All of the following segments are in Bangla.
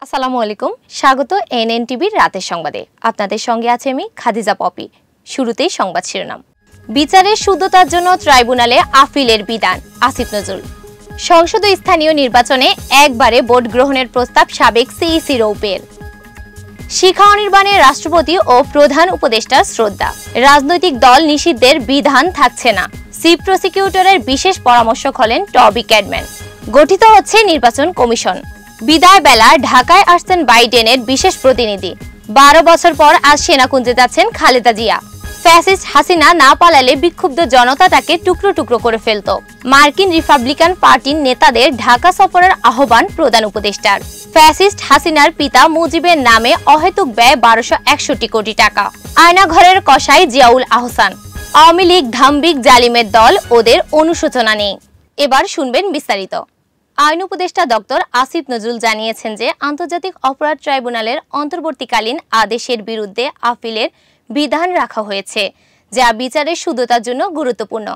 আসসালামু আলাইকুম, স্বাগত এনএনটিভির রাতের সংবাদে। আপনাদের সঙ্গে আছে আমি খাদিজা পপি। শুরুতেই সংবাদ শিরোনাম। বিচারের শুদ্ধতার জন্য ট্রাইব্যুনালে আপিলের বিধান, আসিফ নজরুল। সংসদ স্থানীয় নির্বাচনে একবারে ভোট গ্রহণের প্রস্তাব সাবেক সিইসি রৌপের। শিক্ষা অনির্বাণে রাষ্ট্রপতি ও প্রধান উপদেষ্টার শ্রদ্ধা। রাজনৈতিক দল নিষিদ্ধের বিধান থাকছে না, চিফ প্রসিকিউটরের বিশেষ পরামর্শক হলেন টবি ক্যাডম্যান। গঠিত হচ্ছে নির্বাচন কমিশন। বিদায় বেলা ঢাকায় আসছেন বাইডেনের বিশেষ প্রতিনিধি। 12 বছর পর আজ সেনাকুঞ্জে যাচ্ছেন খালেদা জিয়া। ফ্যাসিস্ট হাসিনা না পালালে বিক্ষুব্ধ জনতা তাকে টুকরো টুকরো করে ফেলত। মার্কিন রিপাবলিকান পার্টির নেতাদের ঢাকা সফরের আহ্বান প্রধান উপদেষ্টার। ফ্যাসিস্ট হাসিনার পিতা মুজিবের নামে অহেতুক ব্যয় 1261 কোটি টাকা। আয়নাঘরের কসাই জিয়াউল আহসান। আওয়ামী লীগ ধাম্বিক জালিমের দল, ওদের অনুশোচনা নেই। এবার শুনবেন বিস্তারিত। আইন উপদেষ্টা ডক্টর আসিফ নজরুল জানিয়েছেন যে আন্তর্জাতিক অপরাধ ট্রাইব্যুনালের অন্তর্বর্তীকালীন আদেশের বিরুদ্ধে আপিলের বিধান রাখা হয়েছে, যা বিচারের শুদ্ধতার জন্য গুরুত্বপূর্ণ।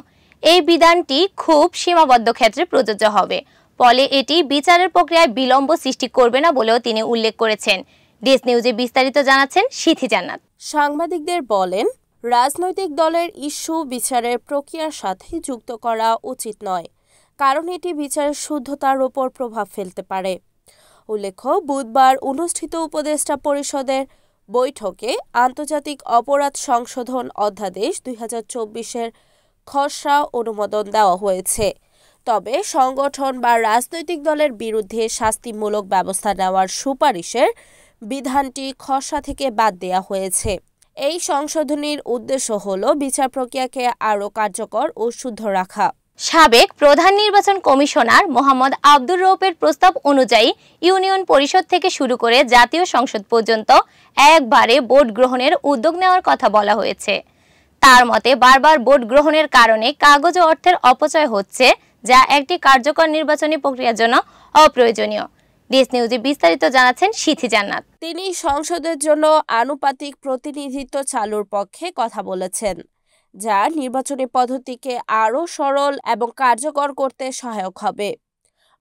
এই বিধানটি খুব সীমাবদ্ধ ক্ষেত্রে প্রযোজ্য হবে, ফলে এটি বিচারের প্রক্রিয়ায় বিলম্ব সৃষ্টি করবে না বলেও তিনি উল্লেখ করেছেন। ডেস্ক নিউজে বিস্তারিত জানাচ্ছেন সিথি জান্নাত। সাংবাদিকদের বলেন, রাজনৈতিক দলের ইস্যু বিচারের প্রক্রিয়ার সাথে যুক্ত করা উচিত নয়, কারণ এটি বিচারের শুদ্ধতার উপর প্রভাব ফেলতে পারে। উল্লেখ্য, বুধবার অনুষ্ঠিত উপদেষ্টা পরিষদের বৈঠকে আন্তর্জাতিক অপরাধ সংশোধন অধ্যাদেশ 2024-এর খসড়া অনুমোদন দেওয়া হয়েছে। তবে সংগঠন বা রাজনৈতিক দলের বিরুদ্ধে শাস্তিমূলক ব্যবস্থা নেওয়ার সুপারিশের বিধানটি খসড়া থেকে বাদ দেওয়া হয়েছে। এই সংশোধনীর উদ্দেশ্য হল বিচার প্রক্রিয়াকে আরও কার্যকর ও শুদ্ধ রাখা। সাবেক প্রধান নির্বাচন কমিশনার মোহাম্মদ আব্দুর রৌফের প্রস্তাব অনুযায়ী ইউনিয়ন পরিষদ থেকে শুরু করে জাতীয় সংসদ পর্যন্ত একবারে ভোট গ্রহণের উদ্যোগ নেওয়ার কথা বলা হয়েছে। তার মতে, বারবার ভোট গ্রহণের কারণে কাগজ ও অর্থের অপচয় হচ্ছে, যা একটি কার্যকর নির্বাচনী প্রক্রিয়ার জন্য অপ্রয়োজনীয়। ডেস্ক নিউজে বিস্তারিত জানাচ্ছেন সিথি জান্নাত। তিনি সংসদের জন্য আনুপাতিক প্রতিনিধিত্ব চালুর পক্ষে কথা বলেছেন, যা নির্বাচনী পদ্ধতিকে আরও সরল এবং কার্যকর করতে সহায়ক হবে।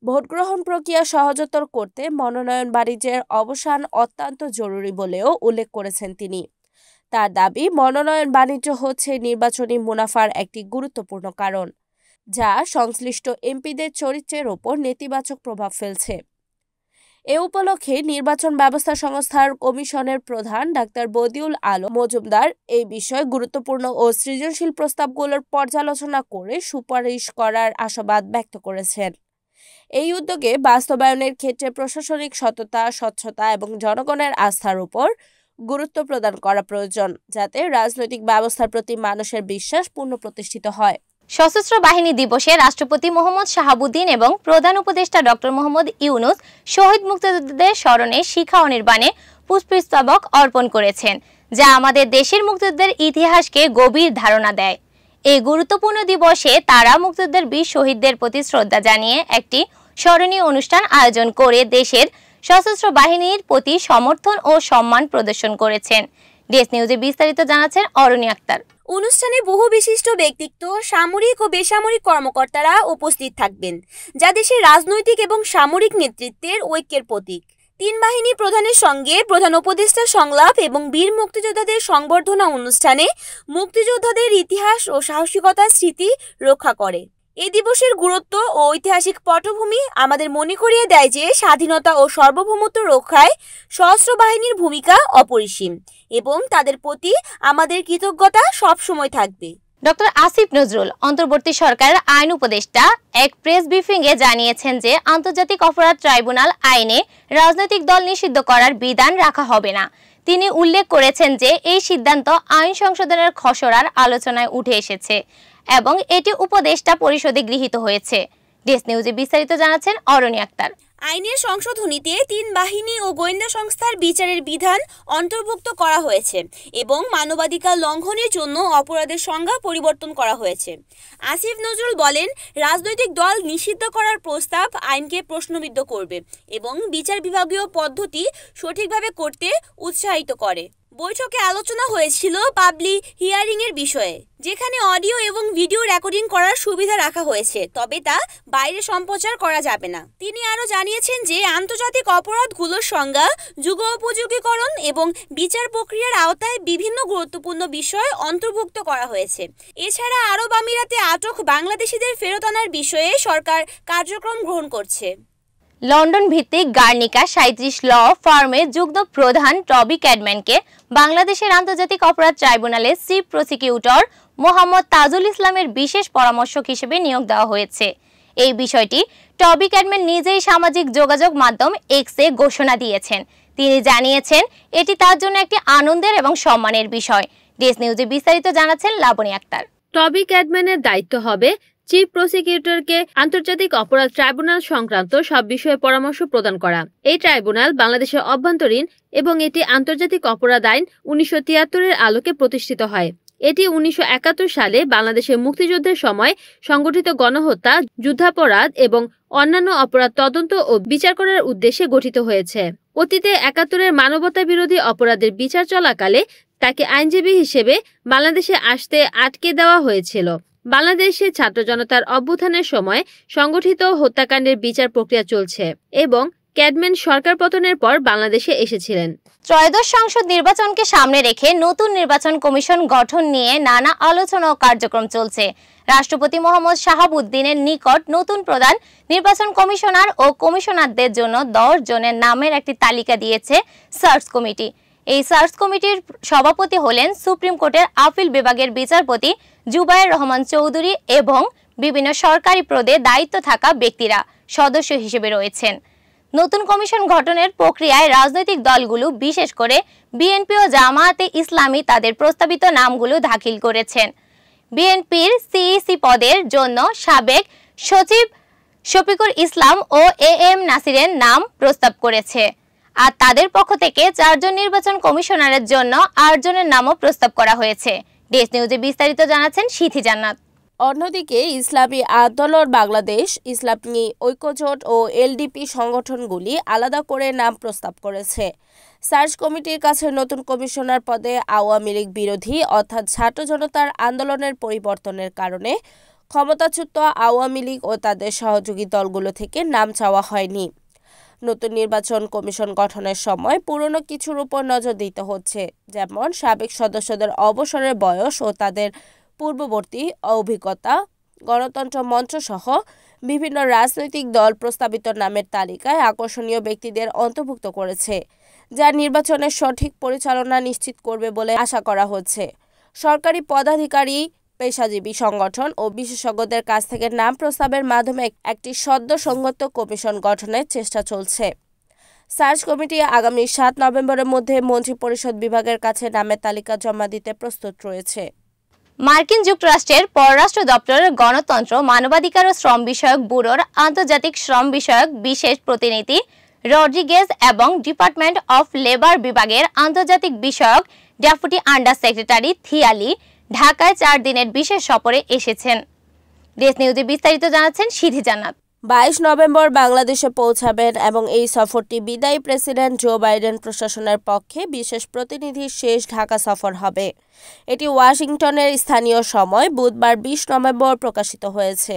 ভোটগ্রহণ প্রক্রিয়া সহজতর করতে মনোনয়ন বাণিজ্যের অবসান অত্যন্ত জরুরি বলেও উল্লেখ করেছেন তিনি। তার দাবি, মনোনয়ন বাণিজ্য হচ্ছে নির্বাচনী মুনাফার একটি গুরুত্বপূর্ণ কারণ, যা সংশ্লিষ্ট এমপিদের চরিত্রের ওপর নেতিবাচক প্রভাব ফেলছে। এ উপলক্ষে নির্বাচন ব্যবস্থা সংস্থার কমিশনের প্রধান ডাক্তার বদিউল আলম মজুমদার এই বিষয়ে গুরুত্বপূর্ণ ও সৃজনশীল প্রস্তাবগুলোর পর্যালোচনা করে সুপারিশ করার আশাবাদ ব্যক্ত করেছেন। এই উদ্যোগে বাস্তবায়নের ক্ষেত্রে প্রশাসনিক সততা, স্বচ্ছতা এবং জনগণের আস্থার উপর গুরুত্ব প্রদান করা প্রয়োজন, যাতে রাজনৈতিক ব্যবস্থার প্রতি মানুষের বিশ্বাস পুনঃপ্রতিষ্ঠিত হয়। সশস্ত্র বাহিনী দিবসে রাষ্ট্রপতি মোহাম্মদ শাহাবুদ্দিন এবং প্রধান উপদেষ্টা ডক্টর মোহাম্মদ ইউনুস শহীদ মুক্তিযোদ্ধাদের স্মরণে শিক্ষা অনির্বাণে পুষ্পস্তবক অর্পণ করেছেন, যা আমাদের দেশের মুক্তিযুদ্ধের ইতিহাসকে গভীর ধারণা দেয়। এই গুরুত্বপূর্ণ দিবসে তারা মুক্তিযুদ্ধের বীর শহীদদের প্রতি শ্রদ্ধা জানিয়ে একটি স্মরণীয় অনুষ্ঠান আয়োজন করে দেশের সশস্ত্র বাহিনীর প্রতি সমর্থন ও সম্মান প্রদর্শন করেছেন। ডেস্ক নিউজে বিস্তারিত জানাচ্ছেন অরুণী আক্তার। অনুষ্ঠানে বহু বিশিষ্ট ব্যক্তিত্ব, সামরিক ও বেসামরিক কর্মকর্তারা উপস্থিত থাকবেন, যা দেশের রাজনৈতিক এবং সামরিক নেতৃত্বের ঐক্যের প্রতীক। 3 বাহিনী প্রধানের সঙ্গে প্রধান উপদেষ্টার সংলাপ এবং বীর মুক্তিযোদ্ধাদের সংবর্ধনা অনুষ্ঠানে মুক্তিযোদ্ধাদের ইতিহাস ও সাহসিকতার স্মৃতি রক্ষা করে। এই দিবসের গুরুত্ব ও ঐতিহাসিক পটভূমি আমাদের মনে করিয়ে দেয় যে স্বাধীনতা ও সার্বভৌমত্ব রক্ষায় সশস্ত্র বাহিনীর ভূমিকা অপরিসীম এবং তাদের প্রতি আমাদের কৃতজ্ঞতা সবসময় থাকবে। ডক্টর আসিফ নজরুল অন্তর্বর্তী সরকারের আইন উপদেষ্টা এক প্রেস ব্রিফিংয়ে জানিয়েছেন যে আন্তর্জাতিক অপরাধ ট্রাইব্যুনাল আইনে রাজনৈতিক দল নিষিদ্ধ করার বিধান রাখা হবে না। তিনি উল্লেখ করেছেন যে এই সিদ্ধান্ত আইন সংশোধনের খসড়ার আলোচনায় উঠে এসেছে এবং এটি উপদেষ্টা পরিষদে গৃহীত হয়েছে। ডেস্ক নিউজে বিস্তারিত জানাচ্ছেন অরুণী আক্তার। আইনের সংশোধনীতে 3 বাহিনী ও গোয়েন্দা সংস্থার বিচারের বিধান অন্তর্ভুক্ত করা হয়েছে এবং মানবাধিকার লঙ্ঘনের জন্য অপরাধের সংজ্ঞা পরিবর্তন করা হয়েছে। আসিফ নজরুল বলেন, রাজনৈতিক দল নিষিদ্ধ করার প্রস্তাব আইনকে প্রশ্নবিদ্ধ করবে এবং বিচার বিভাগীয় পদ্ধতি সঠিকভাবে করতে উৎসাহিত করে। বৈঠকে আলোচনা হয়েছিল পাবলিক হিয়ারিং এর বিষয়ে, যেখানে অডিও এবং ভিডিও রেকর্ডিং করার সুবিধা রাখা হয়েছে, তবে তা বাইরে সম্প্রচার করা যাবে না। তিনি আরও জানিয়েছেন যে আন্তর্জাতিক অপরাধগুলোর সংজ্ঞা, যুগোপযোগীকরণ এবং বিচার প্রক্রিয়ার আওতায় বিভিন্ন গুরুত্বপূর্ণ বিষয় অন্তর্ভুক্ত করা হয়েছে। এছাড়া আরব আমিরাতে আটক বাংলাদেশিদের ফেরত আনার বিষয়ে সরকার কার্যক্রম গ্রহণ করছে। লন্ডন ভিত্তিক গার্নিকা 37 ল ফার্মের যুগ্ম প্রধান টবি ক্যাডম্যানকে বাংলাদেশের আন্তর্জাতিক অপরাধ ট্রাইব্যুনালে চিফ প্রসিকিউটর মোহাম্মদ তাজুল ইসলামের বিশেষ পরামর্শক হিসেবে নিয়োগ দেওয়া হয়েছে। এই বিষয়টি টবি ক্যাডম্যান নিজেই সামাজিক যোগাযোগ মাধ্যম এক্সে ঘোষণা দিয়েছেন। তিনি জানিয়েছেন এটি তার জন্য একটি আনন্দের এবং সম্মানের বিষয়। ডেস্ক নিউজে বিস্তারিত জানাচ্ছেন লাবণী আক্তার। টবি ক্যাডম্যানের দায়িত্ব হবে চিফ প্রসিকিউটরকে আন্তর্জাতিক অপরাধ ট্রাইব্যুনাল সংক্রান্ত সব বিষয়ে পরামর্শ প্রদান করা। এই ট্রাইব্যুনাল বাংলাদেশের অভ্যন্তরীণ এবং এটি আন্তর্জাতিক অপরাধ আইন 1973-এর আলোকে প্রতিষ্ঠিত হয়। এটি 1971 সালে বাংলাদেশের মুক্তিযুদ্ধের সময় সংগঠিত গণহত্যা, যুদ্ধাপরাধ এবং অন্যান্য অপরাধ তদন্ত ও বিচার করার উদ্দেশ্যে গঠিত হয়েছে। অতীতে 71-এর মানবতা বিরোধী অপরাধের বিচার চলাকালে তাকে আইনজীবী হিসেবে বাংলাদেশে আসতে আটকে দেওয়া হয়েছিল। বাংলাদেশে ছাত্র জনতার অভ্যুত্থানের সময় সংগঠিত হত্যাকাণ্ডের বিচার প্রক্রিয়া চলছে এবং ক্যাডম্যান সরকার পতনের পর বাংলাদেশে এসেছিলেন। ত্রয়োদশ সংসদ নির্বাচনকে সামনে রেখে নতুন নির্বাচন কমিশন গঠন নিয়ে নানা আলোচনা ও কার্যক্রম চলছে। রাষ্ট্রপতি মোহাম্মদ শাহাবুদ্দিনের নিকট নতুন প্রধান নির্বাচন কমিশনার ও কমিশনারদের জন্য 10 জনের নামের একটি তালিকা দিয়েছে সার্চ কমিটি। এই সার্চ কমিটির সভাপতি হলেন সুপ্রিম কোর্টের আপিল বিভাগের বিচারপতি জুবায়ের রহমান চৌধুরী এবং বিভিন্ন সরকারি পদে দায়িত্ব থাকা ব্যক্তিরা সদস্য হিসেবে রয়েছেন। নতুন কমিশন গঠনের প্রক্রিয়ায় রাজনৈতিক দলগুলো, বিশেষ করে বিএনপি ও জামায়াতে ইসলামী তাদের প্রস্তাবিত নামগুলো দাখিল করেছেন। বিএনপির সিইসি পদের জন্য সাবেক সচিব শফিকুল ইসলাম ও এএম নাসিরের নাম প্রস্তাব করেছে, আর তাদের পক্ষ থেকে 4 জন নির্বাচন কমিশনারের জন্য 8 জনের নামও প্রস্তাব করা হয়েছে। ডেস্ক নিউজে বিস্তারিত জানাচ্ছেন সিথি জান্নাত। অন্যদিকে ইসলামী আন্দোলন বাংলাদেশ, ইসলামী ঐক্যজোট ও এলডিপি সংগঠনগুলি আলাদা করে নাম প্রস্তাব করেছে। সার্চ কমিটির কাছে নতুন কমিশনার পদে আওয়ামী লীগ বিরোধী অর্থাৎ ছাত্র জনতার আন্দোলনের পরিবর্তনের কারণে ক্ষমতাচ্যুত আওয়ামী লীগ ও তাদের সহযোগী দলগুলো থেকে নাম চাওয়া হয়নি। নতুন নির্বাচন কমিশন গঠনের সময় পুরনো কিছুর উপর নজর দিতে হচ্ছে, যেমন সাবেক সদস্যদের অবসরের বয়স ও তাদের পূর্ববর্তী অভিজ্ঞতা। গণতন্ত্র মঞ্চ সহ বিভিন্ন রাজনৈতিক দল প্রস্তাবিত নামের তালিকায় আকর্ষণীয় ব্যক্তিদের অন্তর্ভুক্ত করেছে, যা নির্বাচনের সঠিক পরিচালনা নিশ্চিত করবে বলে আশা করা হচ্ছে। সরকারি পদাধিকারী, পেশাজীবী সংগঠন ও বিশেষজ্ঞদের কাছ থেকে নাম প্রস্তাবের মাধ্যমে একটি সদ্যসংগত কমিশন গঠনের চেষ্টা চলছে। সার্চ কমিটি আগামী 7 নভেম্বরের মধ্যে মন্ত্রিপরিষদ বিভাগের কাছে নামের তালিকা জমা দিতে প্রস্তুত রয়েছে। মার্কিন যুক্তরাষ্ট্রের পররাষ্ট্র দপ্তরের গণতন্ত্র, মানবাধিকার ও শ্রম বিষয়ক ব্যুরোর আন্তর্জাতিক শ্রম বিষয়ক বিশেষ প্রতিনিধি রড্রিগেজ এবং ডিপার্টমেন্ট অফ লেবার বিভাগের আন্তর্জাতিক বিষয়ক ডেপুটি আন্ডার সেক্রেটারি থিয়ালি ঢাকায় 4 দিনের বিশেষ সফরে এসেছেন। ডেস্ক নিউজে বিস্তারিত জানাচ্ছেন সিথি জান্নাত। 22 নভেম্বর বাংলাদেশে পৌঁছাবেন এবং এই সফরটি বিদায়ী প্রেসিডেন্ট জো বাইডেন প্রশাসনের পক্ষে বিশেষ প্রতিনিধির শেষ ঢাকা সফর হবে। এটি ওয়াশিংটনের স্থানীয় সময় বুধবার 20 নভেম্বর প্রকাশিত হয়েছে।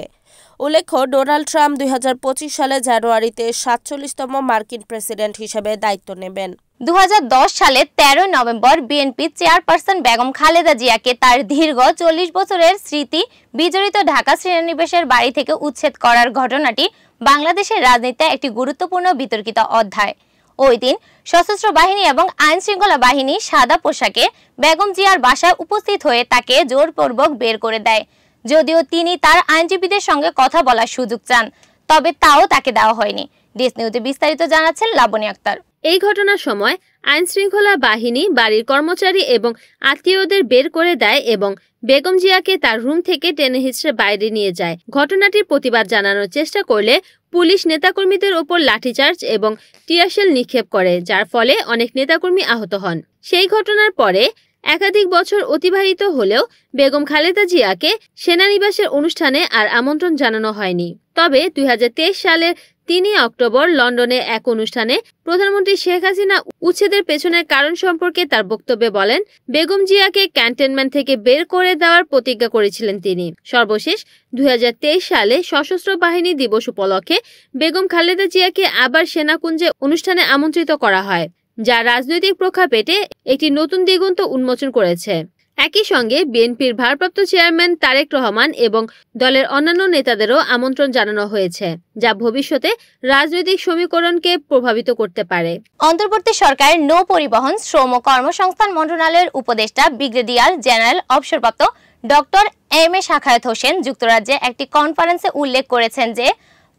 উল্লেখ্য, ডোনাল্ড ট্রাম্প 2025 সালে জানুয়ারিতে 47তম মার্কিন প্রেসিডেন্ট হিসেবে দায়িত্ব নেবেন। 2010 সালে 13 November BNP chairperson Begum Khaleda জিয়াকে তার দীর্ঘ 40 বছরের স্মৃতি বিজড়িত ঢাকা শ্রেণীনিবাসের বাড়ি থেকে উচ্ছেদ করার ঘটনাটি বাংলাদেশের রাজনীতিতে একটি গুরুত্বপূর্ণ বিতর্কিত অধ্যায়। ওই দিন সশস্ত্র বাহিনী এবং আইন শৃঙ্খলা বাহিনী সাদা পোশাকে বেগম জিয়ার বাসায় উপস্থিত হয়ে তাকে জোরপূর্বক বের করে দেয়। যদিও তিনি তার আইনজীবীদের সঙ্গে কথা বলার সুযোগ চান, তবে তাও তাকে দেওয়া হয়নি। ডেস্ক নিউজে বিস্তারিত জানাচ্ছেন লাবণী আক্তার। এই ঘটনার সময় আইন শৃঙ্খলা বাহিনী বাড়ির কর্মচারী এবং আত্মীয়দের বের করে দেয় এবং বেগম জিয়াকে তার রুম থেকে টেনে হিঁচড়ে বাইরে নিয়ে যায়। ঘটনাটির প্রতিবাদ জানানোর চেষ্টা করলে পুলিশ নেতাকর্মীদের ওপর লাঠিচার্জ এবং টিয়ারশেল নিক্ষেপ করে, যার ফলে অনেক নেতাকর্মী আহত হন। সেই ঘটনার পরে একাধিক বছর অতিবাহিত হলেও বেগম খালেদা জিয়াকে সেনানিবাসের অনুষ্ঠানে আর আমন্ত্রণ জানানো হয়নি। তবে 2023 সালের 3 অক্টোবর লন্ডনে এক অনুষ্ঠানে প্রধানমন্ত্রী শেখ হাসিনা উচ্ছেদের পেছনের কারণ সম্পর্কে তার বক্তব্যে বলেন, বেগম জিয়াকে ক্যান্টনমেন্ট থেকে বের করে দেওয়ার প্রতিজ্ঞা করেছিলেন তিনি। সর্বশেষ 2023 সালে সশস্ত্র বাহিনী দিবস উপলক্ষে বেগম খালেদা জিয়াকে আবার সেনাকুঞ্জে অনুষ্ঠানে আমন্ত্রিত করা হয়, যা রাজনৈতিক প্রেক্ষাপটে একটি নতুন দিগন্ত উন্মোচন করেছে। একই সঙ্গে বিএনপির ভারপ্রাপ্ত চেয়ারম্যান তারেক রহমান এবং দলের অন্যান্য নেতাদেরও আমন্ত্রণ জানানো হয়েছে, যা ভবিষ্যতে রাজনৈতিক সমীকরণকে প্রভাবিত করতে পারে। অন্তর্বর্তী সরকারের নৌ পরিবহন, শ্রম ও কর্মসংস্থান মন্ত্রণালয়ের উপদেষ্টা ব্রিগেডিয়ার জেনারেল অবসরপ্রাপ্ত doctor M A Sakhawat Hossain যুক্তরাজ্যে একটি কনফারেন্সে উল্লেখ করেছেন যে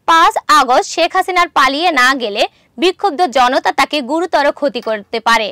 5 আগস্ট শেখ হাসিনার পালিয়ে না গেলে বিক্ষুব্ধ জনতা তাকে গুরুতর ক্ষতি করতে পারে,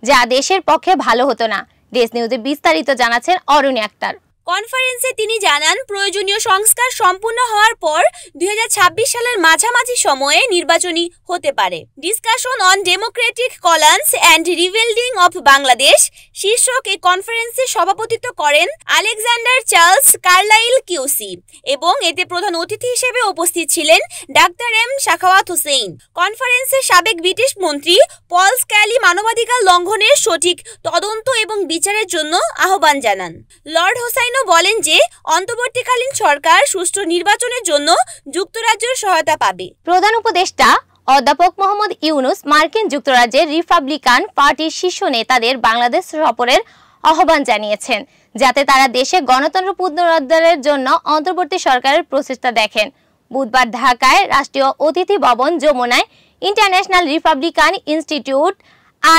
যা দেশের পক্ষে ভালো হতো না। দেশ নিউজে বিস্তারিত জানাচ্ছেন অরুণী আক্তার। কনফারেন্সে তিনি জানান, প্রয়োজনীয় সংস্কার সম্পূর্ণ হওয়ার পর 2026 সালের মাঝামাঝি সময়ে নির্বাচনী হতে পারে। Discussion on democratic columns and rebuilding of Bangladesh শীর্ষক এই কনফারেন্সে সভাপতিত্ব করেন আলেকজান্ডার চার্লস কার্লাইল কিউসি এবং এতে প্রধান অতিথি হিসেবে উপস্থিত ছিলেন ডাক্তার এম শাখাওয়াত হোসেন। কনফারেন্সে সাবেক ব্রিটিশ মন্ত্রী পল স্ক্যালি মানবাধিকার লঙ্ঘনের সঠিক তদন্ত এবং বিচারের জন্য আহ্বান জানান। লর্ড হোসাইন বলেন যে অন্তর্বর্তীকালীন সরকার সুষ্ঠু নির্বাচনের জন্য যুক্তরাজ্যের সহায়তা পাবে। প্রধান উপদেষ্টা অধ্যাপক মোহাম্মদ ইউনুস মার্কিন যুক্তরাজ্যের রিপাবলিকান পার্টির শীর্ষ নেতাদের বাংলাদেশ সফরের আহ্বান জানিয়েছেন, যাতে তারা দেশে গণতন্ত্র পুনরুদ্ধারের জন্য অন্তর্বর্তী সরকারের প্রচেষ্টা দেখেন। বুধবার ঢাকায় রাষ্ট্রীয় অতিথি ভবন যমুনায় ইন্টারন্যাশনাল রিপাবলিকান ইনস্টিটিউট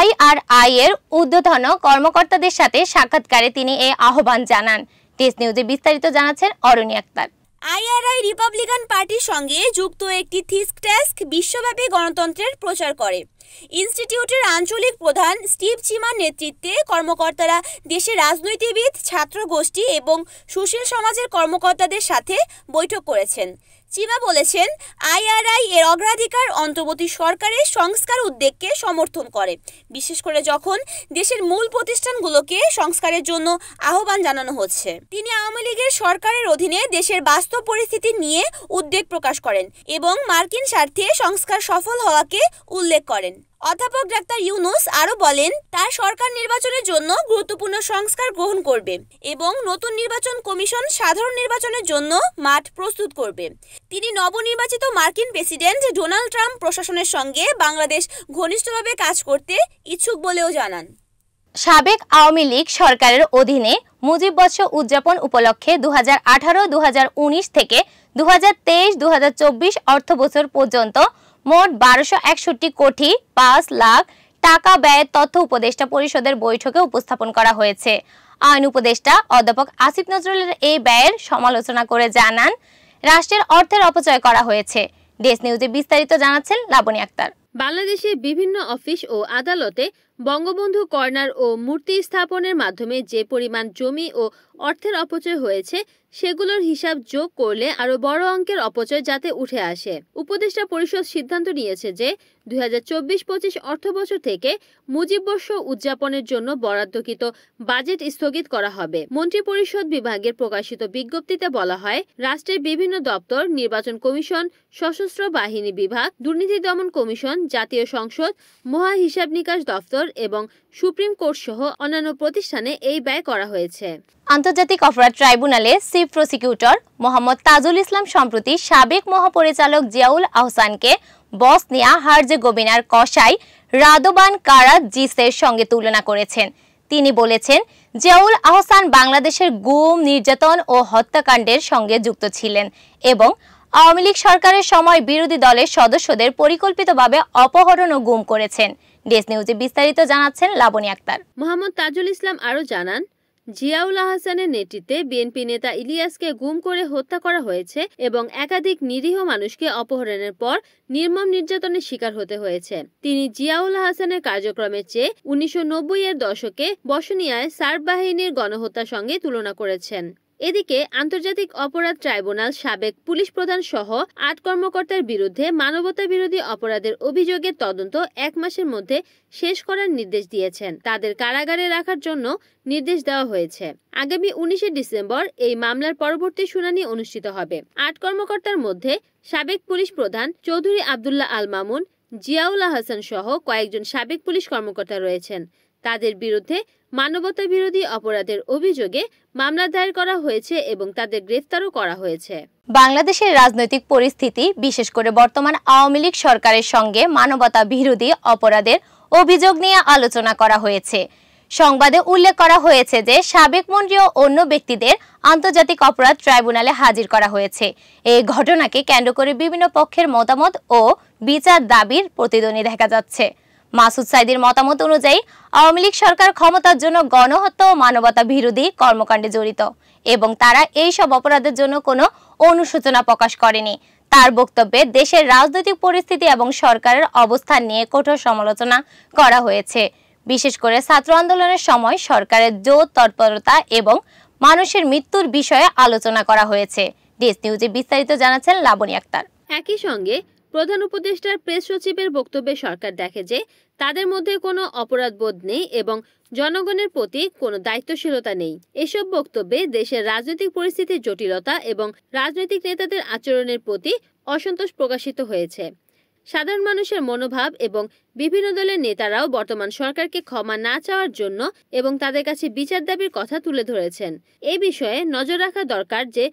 IRI এর ঊর্ধ্বতন কর্মকর্তাদের সাথে সাক্ষাৎকারে তিনি এই আহ্বান জানান। দেশ নিউজে বিস্তারিত জানাচ্ছেন অরুণী আক্তার। IRI রিপাবলিকান পার্টির সঙ্গে যুক্ত একটি থিঙ্ক ট্যাঙ্ক বিশ্বব্যাপী গণতন্ত্রের প্রচার করে। ইনস্টিটিউটের আঞ্চলিক প্রধান স্টিভ চিমার নেতৃত্বে কর্মকর্তারা দেশের রাজনীতিবিদ, ছাত্র গোষ্ঠী এবং সুশীল সমাজের কর্মকর্তাদের সাথে বৈঠক করেছেন। চিমা বলেছেন, IRI এর অগ্রাধিকার অন্তর্বর্তী সরকারের সংস্কার উদ্যোগকে সমর্থন করে, বিশেষ করে যখন দেশের মূল প্রতিষ্ঠানগুলোকে সংস্কারের জন্য আহ্বান জানানো হচ্ছে। তিনি আওয়ামী লীগের সরকারের অধীনে দেশের বাস্তব পরিস্থিতি নিয়ে উদ্বেগ প্রকাশ করেন এবং মার্কিন স্বার্থে সংস্কার সফল হওয়াকে উল্লেখ করেন। অধ্যাপক ডাক্তার ইউনুস আরও বলেন, তার সরকার নির্বাচনের জন্য গুরুত্বপূর্ণ সংস্কার গ্রহণ করবে এবং নতুন নির্বাচন কমিশন সাধারণ নির্বাচনের জন্য মাঠ প্রস্তুত করবে। তিনি নবনির্বাচিত মার্কিন প্রেসিডেন্ট ডোনাল্ড ট্রাম্প প্রশাসনের সঙ্গে বাংলাদেশ ঘনিষ্ঠভাবে কাজ করতে ইচ্ছুক বলেও জানান। সাবেক আওয়ামী লীগ সরকারের অধীনে মুজিব বর্ষ উদযাপন উপলক্ষে 2018-2019 থেকে 2023-2024 অর্থবছর পর্যন্ত মোট 1261 কোটি 5 লাখ টাকা ব্যয়ের তথ্য উপদেষ্টা পরিষদের বৈঠকে উপস্থাপন করা হয়েছে। আইন উপদেষ্টা অধ্যাপক আসিফ নজরুলের এই ব্যয়ের সমালোচনা করে জানান, রাষ্ট্রের অর্থের অপচয় করা হয়েছে। দেশ নিউজে বিস্তারিত জানাচ্ছেন লাবণী আক্তার। বাংলাদেশের বিভিন্ন অফিস ও আদালতে বঙ্গবন্ধু কর্নার ও মূর্তি স্থাপনের মাধ্যমে যে পরিমাণ জমি ও অর্থের অপচয় হয়েছে, সেগুলোর হিসাব যোগ করলে আরো বড় অঙ্কের অপচয় যাতে উঠে আসে। উপদেষ্টা পরিষদ সিদ্ধান্ত নিয়েছে যে 2024-25 অর্থবছর থেকে মুজিব বর্ষ উদযাপনের জন্য বরাদ্দকৃত বাজেট স্থগিত করা হবে। মন্ত্রিপরিষদ বিভাগের প্রকাশিত বিজ্ঞপ্তিতে বলা হয়, রাষ্ট্রের বিভিন্ন দপ্তর, নির্বাচন কমিশন, সশস্ত্র বাহিনী বিভাগ, দুর্নীতি দমন কমিশন, জাতীয় সংসদ, মহা হিসাব নিকাশ দপ্তর এবং সুপ্রিম কোর্ট সহ অন্যান্য প্রতিষ্ঠানে এই ব্যয় করা হয়েছে। আন্তর্জাতিক অপরাধ ট্রাইব্যুনালে চিফ প্রসিকিউটর মোহাম্মদ তাজুল ইসলাম সম্প্রতি সাবেক মহাপরিচালক জিয়াউল আহসানকে বসনিয়া হার্জেগোভিনার কসাই রাদোবান কারাজিসের সঙ্গে তুলনা করেছেন। তিনি বলেছেন, জিয়াউল আহসান বাংলাদেশের গুম, নির্যাতন ও হত্যাকাণ্ডের সঙ্গে যুক্ত ছিলেন এবং আওয়ামী লীগ সরকারের সময় বিরোধী দলের সদস্যদের পরিকল্পিতভাবে অপহরণ ও গুম করেছেন। দেশ নিউজে বিস্তারিত জানাচ্ছেন লাবণী আক্তার। মোহাম্মদ তাজুল ইসলাম আরও জানান, জিয়াউল আহসানের নেতৃত্বে বিএনপি নেতা ইলিয়াসকে গুম করে হত্যা করা হয়েছে এবং একাধিক নিরীহ মানুষকে অপহরণের পর নির্মম নির্যাতনের শিকার হতে হয়েছে। তিনি জিয়াউল আহসানের কার্যক্রমের চেয়ে 1990-এর দশকে বসনিয়ায় সার্ব বাহিনীর গণহত্যার সঙ্গে তুলনা করেছেন। এদিকে আন্তর্জাতিক অপরাধ ট্রাইব্যুনাল সাবেক পুলিশ প্রধান সহ ৮ কর্মকর্তার বিরুদ্ধে মানবতা বিরোধী অপরাধের অভিযোগের তদন্ত ১ মাসের মধ্যে শেষ করার নির্দেশ দিয়েছেন। তাদের কারাগারে রাখার জন্য নির্দেশ দেওয়া হয়েছে। আগামী ১৯ ডিসেম্বর এই মামলার পরবর্তী শুনানি অনুষ্ঠিত হবে। ৮ কর্মকর্তার মধ্যে সাবেক পুলিশ প্রধান চৌধুরী আব্দুল্লাহ আল মামুন, জিয়াউল হাসান সহ কয়েকজন সাবেক পুলিশ কর্মকর্তা রয়েছেন। তাদের বিরুদ্ধে মানবতা বিরোধী অপরাধের অভিযোগে মামলা দায়ের করা হয়েছে এবং তাদের গ্রেফতারও করা হয়েছে। বাংলাদেশের রাজনৈতিক পরিস্থিতি, বিশেষ করে বর্তমান আওয়ামী লীগ সরকারের সঙ্গে মানবতা বিরোধী অপরাধের অভিযোগ নিয়ে আলোচনা করা হয়েছে। সংবাদে উল্লেখ করা হয়েছে যে সাবেক মন্ত্রী ও অন্য ব্যক্তিদের আন্তর্জাতিক অপরাধ ট্রাইব্যুনালে হাজির করা হয়েছে। এই ঘটনাকে কেন্দ্র করে বিভিন্ন পক্ষের মতামত ও বিচার দাবির প্রতিধ্বনি দেখা যাচ্ছে। মাসুদ সাইদির মতামত অনুযায়ী আওয়ামী লীগ সরকার ক্ষমতার জন্য গণহত্যা ও মানবতা বিরোধী কর্মকাণ্ডে জড়িত এবং তারা এই সব অপরাধের জন্য কোনো অনুশোচনা প্রকাশ করেনি। তার বক্তব্যে দেশের রাজনৈতিক পরিস্থিতি এবং সরকারের অবস্থান নিয়ে কঠোর সমালোচনা করা হয়েছে। বিশেষ করে ছাত্র আন্দোলনের সময় সরকারের জোর তৎপরতা এবং মানুষের মৃত্যুর বিষয়ে আলোচনা করা হয়েছে। ডিএস নিউজে বিস্তারিত জানাচ্ছেন লাবণী আক্তার। একই সঙ্গে প্রধান উপদেষ্টার প্রেস সচিবের বক্তব্যে সরকার দেখে যে তাদের মধ্যে কোনো অপরাধবোধ নেই এবং জনগণের প্রতি কোনো দায়িত্বশীলতা নেই। এসব বক্তব্যে দেশের রাজনৈতিক পরিস্থিতির জটিলতা এবং রাজনৈতিক নেতাদের আচরণের প্রতি অসন্তোষ প্রকাশিত হয়েছে। সাধারণ মানুষের মনোভাব এবং বিভিন্ন দলের নেতারাও বর্তমান সরকারকে ক্ষমা না চাওয়ার জন্য এবং তাদের কাছে বিচার দাবির কথা তুলে ধরেছেন। এই বিষয়ে নজর রাখা দরকার যে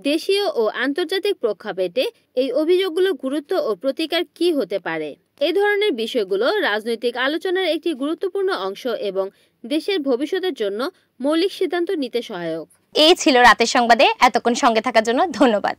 দেশীয় ও আন্তর্জাতিক প্রেক্ষাপটে এই অভিযোগগুলোর গুরুত্ব ও প্রতিকার কি হতে পারে। এই ধরনের বিষয়গুলো রাজনৈতিক আলোচনার একটি গুরুত্বপূর্ণ অংশ এবং দেশের ভবিষ্যতের জন্য মৌলিক সিদ্ধান্ত নিতে সহায়ক। এই ছিল রাতের সংবাদে। এতক্ষণ সঙ্গে থাকার জন্য ধন্যবাদ।